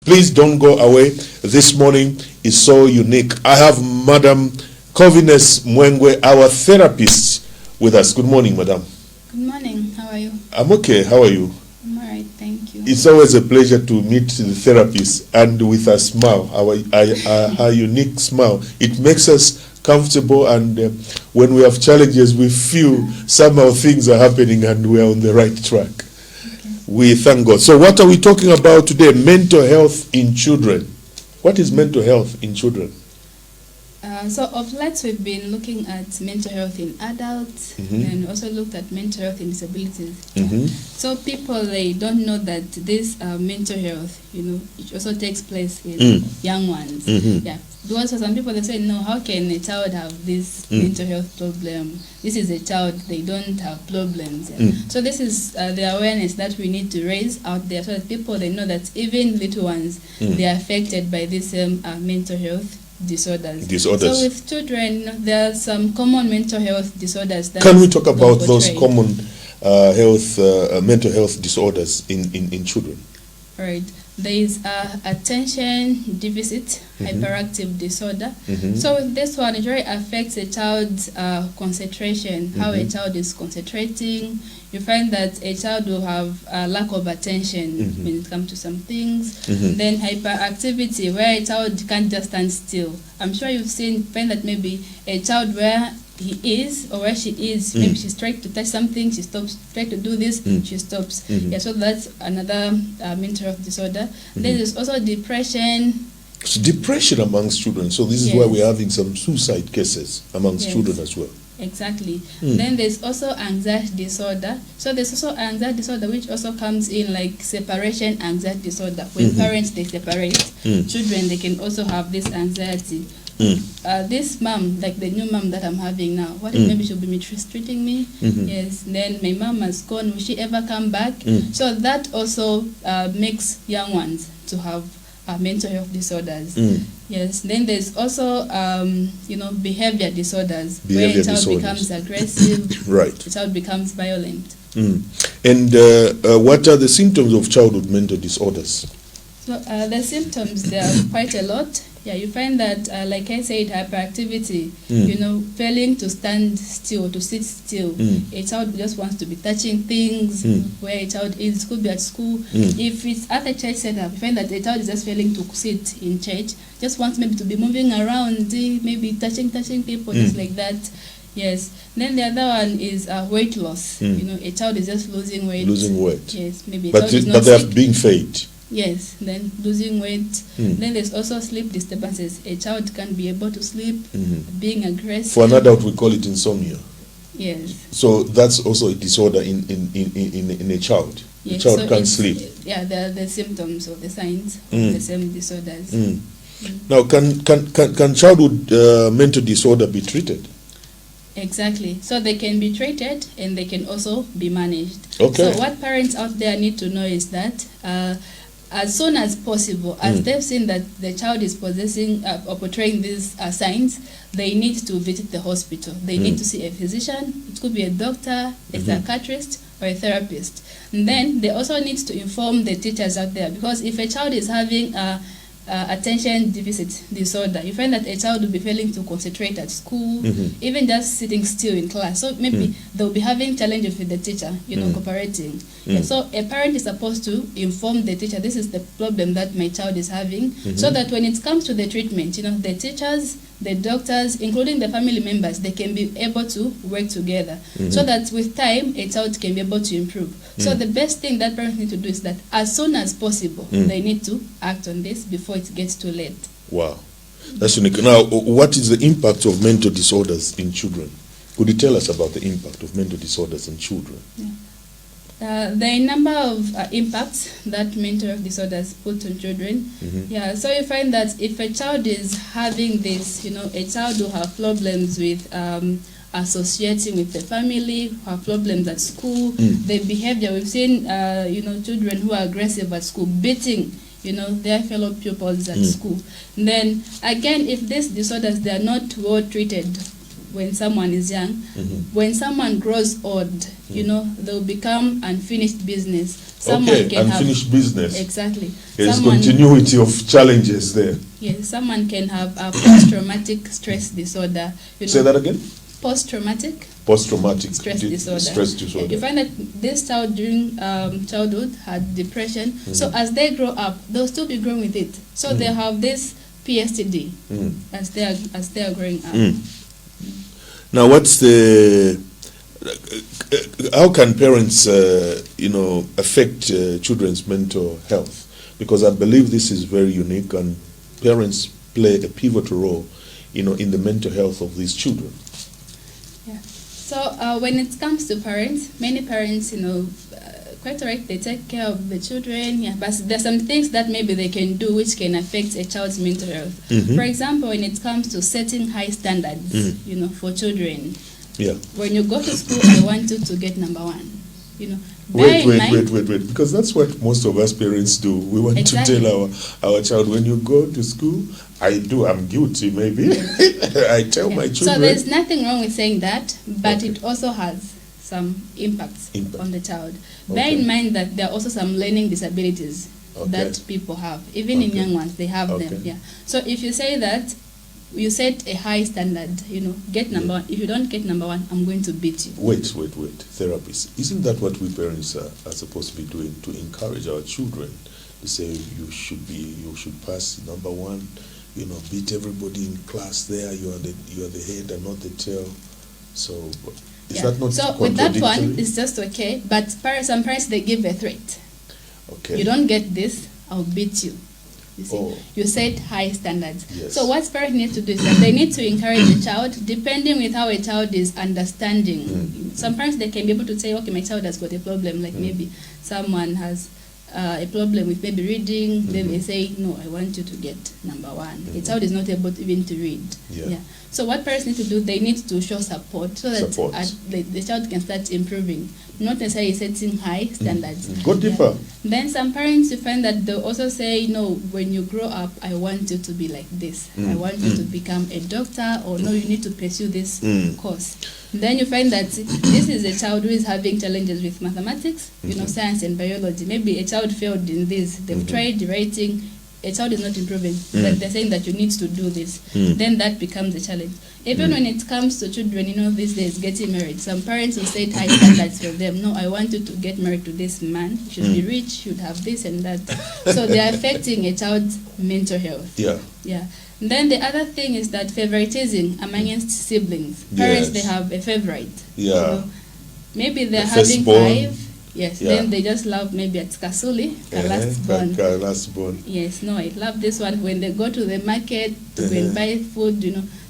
Please don't go away. This morning is so unique. I have Madam Covines Mwengwe, our therapist, with us. Good morning, Madam. Good morning. How are you? I'm okay. How are you? I'm all right. Thank you. It's always a pleasure to meet the therapist, and with a smile, our unique smile. It makes us comfortable, and when we have challenges, we feel somehow things are happening and we are on the right track. Okay. We thank God. So what are we talking about today? Mental health in children. What is mental health in children? So of late we've been looking at mental health in adults, and also looked at mental health in disabilities. So people, they don't know that this mental health, it also takes place in young ones. Yeah. Because for some people they say, no, how can a child have this mental health problem? This is a child, they don't have problems. Yeah. So this is the awareness that we need to raise out there, so that people, they know that even little ones, they are affected by this mental health disorders. So with children, there are some common mental health disorders. That can we talk about those common mental health disorders in children? Right. There is attention deficit hyperactive disorder. So with this one, it really affects a child's concentration, how a child is concentrating. You find that a child will have a lack of attention when it comes to some things. Then hyperactivity, where a child can't just stand still. I'm sure you've find that maybe a child where he is or where she is, maybe she's trying to touch something, she stops, trying to do this, she stops. Yeah, so that's another mental health disorder. Then there's also depression. It's depression amongst children. So this is why we're having some suicide cases amongst children as well. Exactly. Then there's also anxiety disorder. So there's also anxiety disorder, which also comes in like separation anxiety disorder. When parents, they separate, children, they can also have this anxiety. This mom, like the new mom that I'm having now, what if maybe she'll be mistreating me? Yes. Then my mom has gone, will she ever come back? So that also makes young ones to have mental health disorders. Yes. Then there's also behavior disorders, where a child becomes aggressive, right? A child becomes violent. And what are the symptoms of childhood mental disorders? So the symptoms, there are quite a lot. Yeah, you find that, like I said, hyperactivity, failing to stand still, to sit still. A child just wants to be touching things where a child is. It could be at school. If it's at a church setup, you find that a child is just failing to sit in church, just wants maybe to be moving around, maybe touching people, just like that. Yes. Then the other one is weight loss. A child is just losing weight. Losing weight. Yes, maybe. But they are being fed. Yes, then losing weight. Then there's also sleep disturbances. A child can't be able to sleep, being aggressive. For an adult, we call it insomnia. Yes. So that's also a disorder in a child. Yes. The child can't sleep. Yeah, the symptoms or the signs of the same disorders. Now, can childhood mental disorder be treated? Exactly. So they can be treated and they can also be managed. Okay. So what parents out there need to know is that as soon as possible, as they've seen that the child is possessing or portraying these signs, they need to visit the hospital. They need to see a physician. It could be a doctor, a psychiatrist, or a therapist. And then they also need to inform the teachers out there, because if a child is having attention deficit disorder, you find that a child will be failing to concentrate at school, even just sitting still in class. So maybe they'll be having challenges with the teacher, cooperating. Yeah, so a parent is supposed to inform the teacher, this is the problem that my child is having, so that when it comes to the treatment, the teachers, the doctors, including the family members, they can be able to work together, so that with time, a child can be able to improve. So the best thing that parents need to do is that as soon as possible, they need to act on this before it gets too late. Wow. That's unique. Now, what is the impact of mental disorders in children? Could you tell us about the impact of mental disorders in children? Yeah. There are a number of impacts that mental health disorders put on children. Yeah, so you find that if a child is having this, a child will have problems with associating with the family, have problems at school, the behavior. We've seen, children who are aggressive at school, beating, their fellow pupils at school. And then, again, if these disorders, they are not well treated, when someone is young. When someone grows old, you know, they'll become unfinished business. Someone Okay, can unfinished business. Exactly. There's Someone- continuity of challenges there. Yes, someone can have a post-traumatic stress disorder. You know, Say that again? post-traumatic Post-traumatic stress disorder. Stress disorder. You find that this child during childhood had depression. So as they grow up, they'll still be growing with it. So they have this PSTD as they are growing up. Now, what's the how can parents, affect children's mental health? Because I believe this is very unique, and parents play a pivotal role, in the mental health of these children. Yeah. So when it comes to parents, many parents, quite right, they take care of the children, but there's some things that maybe they can do which can affect a child's mental health. For example, when it comes to setting high standards, for children. Yeah. When you go to school, I want you to get number one. Wait, because that's what most of us parents do. We want to tell our child, when you go to school, I'm guilty maybe. I tell my children. So there's nothing wrong with saying that, but it also has some impacts on the child. Bear in mind that there are also some learning disabilities that people have. Even in young ones, they have them. Yeah. So if you say that, you set a high standard, get number one. If you don't get number one, I'm going to beat you. Wait. Therapists, isn't that what we parents are supposed to be doing, to encourage our children? To say you should pass number one, beat everybody in class there, you are the head and not the tail. So is that not so with that one, it's just okay, but some parents, they give a threat. Okay. You don't get this, I'll beat you. You see, you set high standards. Yes. So what parents need to do is that they need to encourage the child, depending with how a child is understanding. Some parents, they can be able to say, okay, my child has got a problem, like maybe someone has a problem with maybe reading, then they say, no, I want you to get number one. A child is not able even to read. Yeah. So what parents need to do, they need to show support so that the child can start improving, not necessarily setting high standards. Go deeper. Then some parents, you find that they'll also say, no, when you grow up, I want you to be like this. I want you to become a doctor, or no, you need to pursue this course. Then you find that this is a child who is having challenges with mathematics, science and biology. Maybe a child failed in this. They've tried writing. A child is not improving. But they're saying that you need to do this. Then that becomes a challenge. Even when it comes to children, these days getting married, some parents will set high standards for them. No, I want you to get married to this man. You should be rich, should have this and that. So they're affecting a child's mental health. Yeah. Then the other thing is that favoritism amongst siblings. Parents, they have a favorite. Yeah. Maybe they're having five. Yes, then they just love maybe at Kasuli, last born. Yes, no, I love this one. When they go to the market to go and buy food,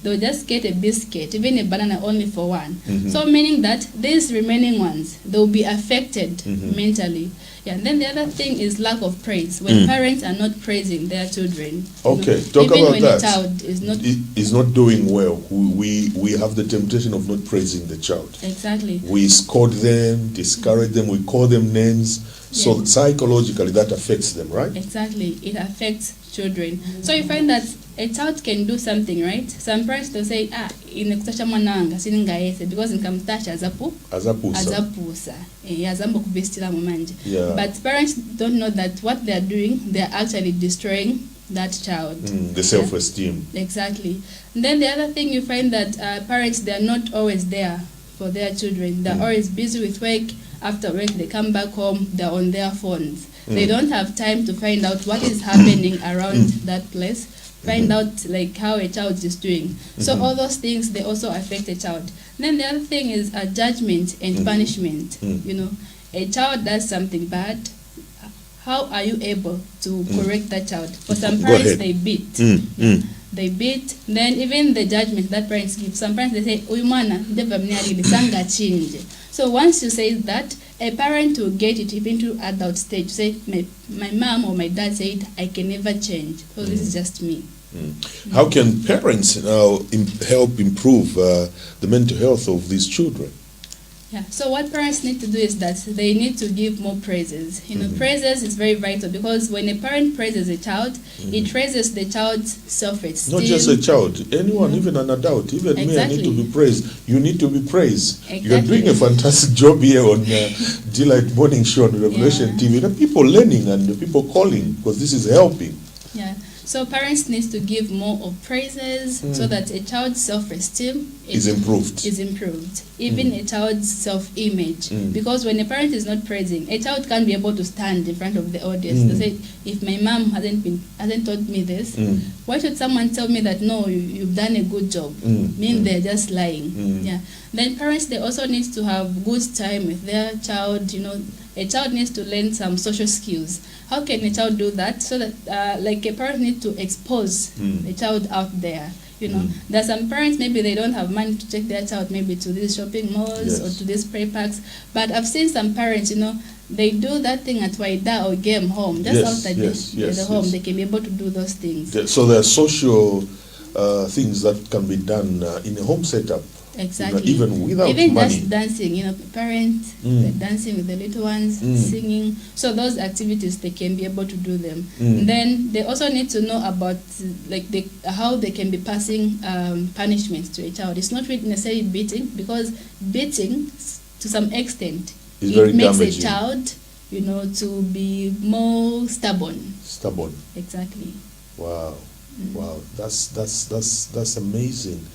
they'll just get a biscuit, even a banana only for one. So meaning that these remaining ones, they'll be affected mentally. Yeah, and then the other thing is lack of praise. When parents are not praising their children. Okay, talk even about when that. A child is not doing well, we have the temptation of not praising the child. Exactly. We scold them, discourage them, we call them names. So psychologically that affects them, right? Exactly. It affects children. So you find that a child can do something, right? Some parents will say, inekutasha mwananga siningaese because nkamtasha azapusa yazambo kubistila mumanje. But parents don't know that what they are doing, they are actually destroying that child. The self-esteem. Exactly. And then the other thing, you find that parents, they are not always there for their children. They're always busy with work. After work, they come back home, they're on their phones. They don't have time to find out what is happening around that place, find out like how a child is doing. So all those things, they also affect a child. Then the other thing is judgment and punishment. A child does something bad, how are you able to correct that child? For some parents, they beat. They beat. Then even the judgment that parents give. Some parents, they say, "Uyumana sanga chinje." So once you say that, a parent will get it even to adult stage. Say, my mom or my dad said, I can never change. So this is just me. How can parents now help improve the mental health of these children? Yeah. So what parents need to do is that they need to give more praises. Praises is very vital, because when a parent praises a child, it raises the child's self-esteem. Not just a child, anyone, even an adult, even me, I need to be praised. You need to be praised. Exactly. You're doing a fantastic job here on Delight Morning Show on Revelation TV. The people learning and the people calling, because this is helping. Yeah. So parents need to give more of praises so that a child's self-esteem Is improved. Even a child's self-image. Because when a parent is not praising, a child can't be able to stand in front of the audience to say, if my mom hasn't taught me this, why should someone tell me that, no, you've done a good job? They're just lying. Yeah. Then parents, they also need to have good time with their child. A child needs to learn some social skills. How can a child do that? So that, like, a parent needs to expose the child out there. There are some parents, maybe they don't have money to take their child maybe to these shopping malls or to these play parks. But I've seen some parents, they do that thing at Waida or Game Home. Just outside the home, they can be able to do those things. So there are social things that can be done in a home setup. Exactly. Even without money. Just dancing, parents dancing with the little ones, singing. So those activities, they can be able to do them. Then they also need to know about how they can be passing punishment to a child. It's not really necessarily beating, because beating, to some extent, it makes damaging. A child, to be more stubborn. Stubborn. Exactly. Wow. Wow. That's amazing.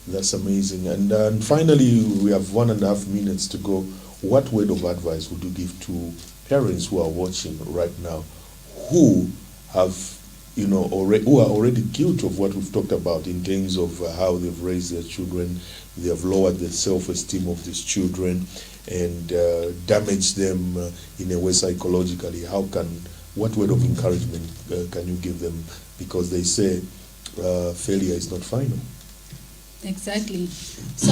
That's amazing. And finally, we have 1.5 minutes to go. What word of advice would you give to parents who are watching right now, who have, who are already guilty of what we've talked about in terms of how they've raised their children, they have lowered the self-esteem of these children, and damaged them in a way psychologically? What word of encouragement can you give them? Because they say failure is not final. Exactly. So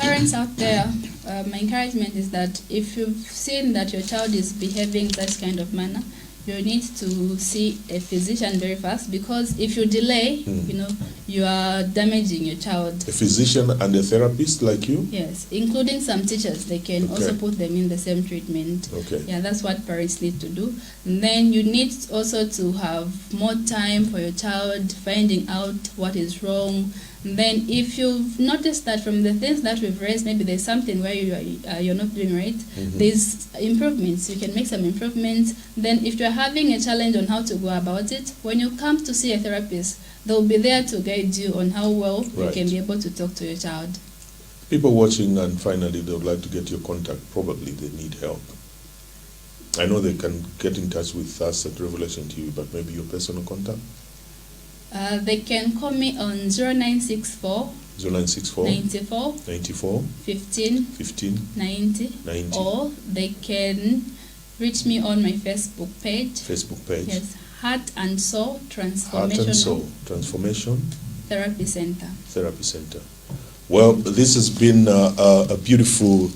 parents out there, my encouragement is that if you've seen that your child is behaving that kind of manner, you need to see a physician very fast, because if you delay, you are damaging your child. A physician and a therapist like you? Yes, including some teachers. They can also put them in the same treatment. Yeah, that's what parents need to do. And then you need also to have more time for your child, finding out what is wrong. And then if you've noticed that from the things that we've raised, maybe there's something where you're not doing right, there's improvements. You can make some improvements. Then if you're having a challenge on how to go about it, when you come to see a therapist, they'll be there to guide you on how well you can be able to talk to your child. People watching, and finally they would like to get your contact. Probably they need help. I know they can get in touch with us at Revelation TV, but maybe your personal contact? They can call me on 0964 94 15 90, or they can reach me on my Facebook page. Yes, Heart and Soul Transformation Therapy Center. Well, this has been a beautiful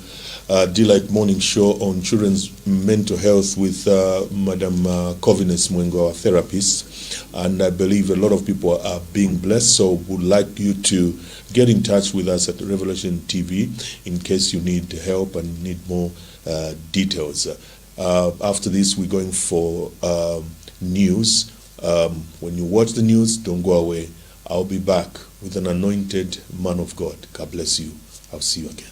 Delight Morning Show on children's mental health with Madam Covines Mwengo, our therapist. And I believe a lot of people are being blessed, so would like you to get in touch with us at Revelation TV in case you need help and need more details. After this, we're going for news. When you watch the news, don't go away. I'll be back with an anointed man of God. God bless you. I'll see you again.